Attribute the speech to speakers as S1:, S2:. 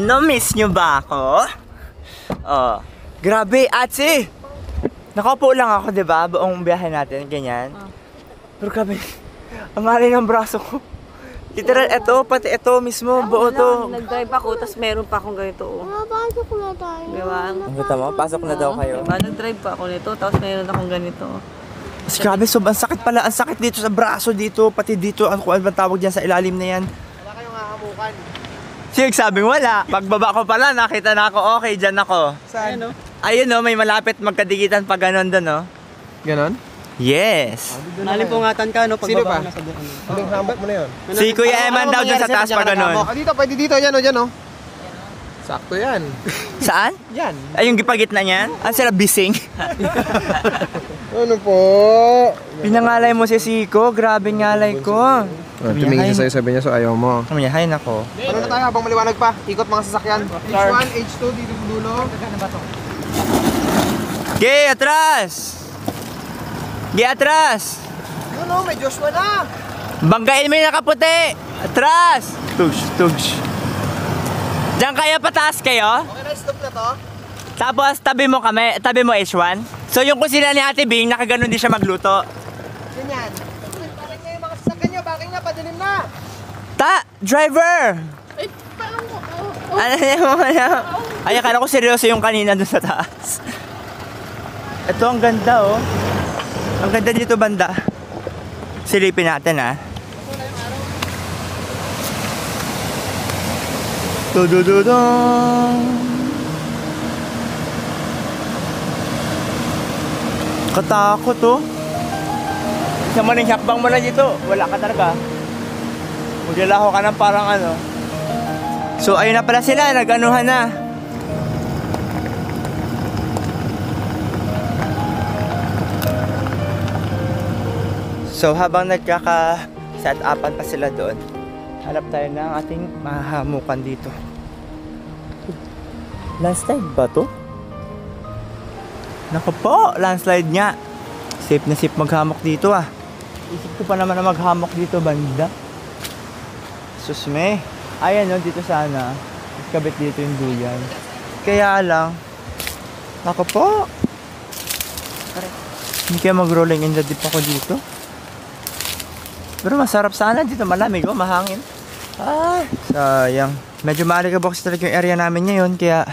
S1: Ano, miss nyo ba ako? Oh, grabe, Atsi! Nakaupo lang ako, di ba? Buong biyahe natin, ganyan. Pero grabe, ang alay ng braso ko. Literal, eto, pati eto mismo, buo to.
S2: Nag-drive ako, tapos meron pa akong ganito.
S3: Pasok na tayo.
S2: Diba?
S1: Ang gata mo, pasok na daw kayo.
S2: Diba? Nag-drive pa ako nito, tapos meron akong ganito.
S1: Mas grabe, ang sakit pala, ang sakit dito sa braso dito, pati dito, ano ba tawag dyan sa ilalim na yan.
S4: Wala kayong hahamukan.
S1: Sige, sabing wala. Pagbaba ko pala, nakita na ako, okay, dyan ako.
S4: Saan?
S1: Ayun no, may malapit magkadikitan pa ganon doon no.
S4: Ganon?
S1: Yes.
S2: Nalimpungatan ka, no?
S4: Sino pa? Anong hambak mo na yun?
S1: Si Kuya Eman daw dyan sa taas pa ganon.
S4: Dito, pwede dito. Yan o, dyan o. Sakto yan.
S1: Saan?
S4: Yan.
S1: Ay, yung gipagitna niyan? Ang sila bising.
S4: Ano po?
S1: Pinangalay mo si Siko, grabe ngalay ko.
S4: Tumingin siya sa'yo, sabi niya, so ayaw mo.
S1: Ano niya, hay nako.
S4: Ano na tayo habang maliwanag pa? Ikot mga sasakyan. H1, H2, dito sa dulo.
S1: Gay, atras! Gay, atras!
S4: Ano, may Joshua na!
S1: Banggain mo yung nakaputi! Atras! Tugs, tugs. Diyan kayo, pataas kayo?
S4: Okay na, stop na to.
S1: Tapos tabi mo kami, tabi mo H1. So yung kusina ni Ate Bing, nakaganon din siya magluto.
S4: Ganyan. Bakit nga yung mga sasakyan niya? Bakit nga, padilim na!
S1: Driver! Ano mo na? Ay, akala ko seryoso yung kanina dun sa taas. Ito, ang ganda oh. Ang ganda dito banda. Silipin natin ah. Tudududong. Katakot oh. Sa maning hakbang mo na dito, wala ka talaga. Maglalaho ka ng parang ano. So ayun na pala sila, nag-anuhan na. So habang nagkaka-set upan pa sila doon, hanap tayo ng ating mahahamukan dito. Landslide ba to? Naku po, landslide nga. Safe na safe maghamok dito ah. Isip ko pa naman na maghamok dito banda. Susme. Ayan no, dito sana. Kabit dito yung duyan. Kaya lang, ako po. Hindi kaya mag-rolling in the deep ako dito. Pero masarap sana dito, malamig oh, mahangin. Ay, sayang. Medyo maalikabok talaga yung area namin ngayon, kaya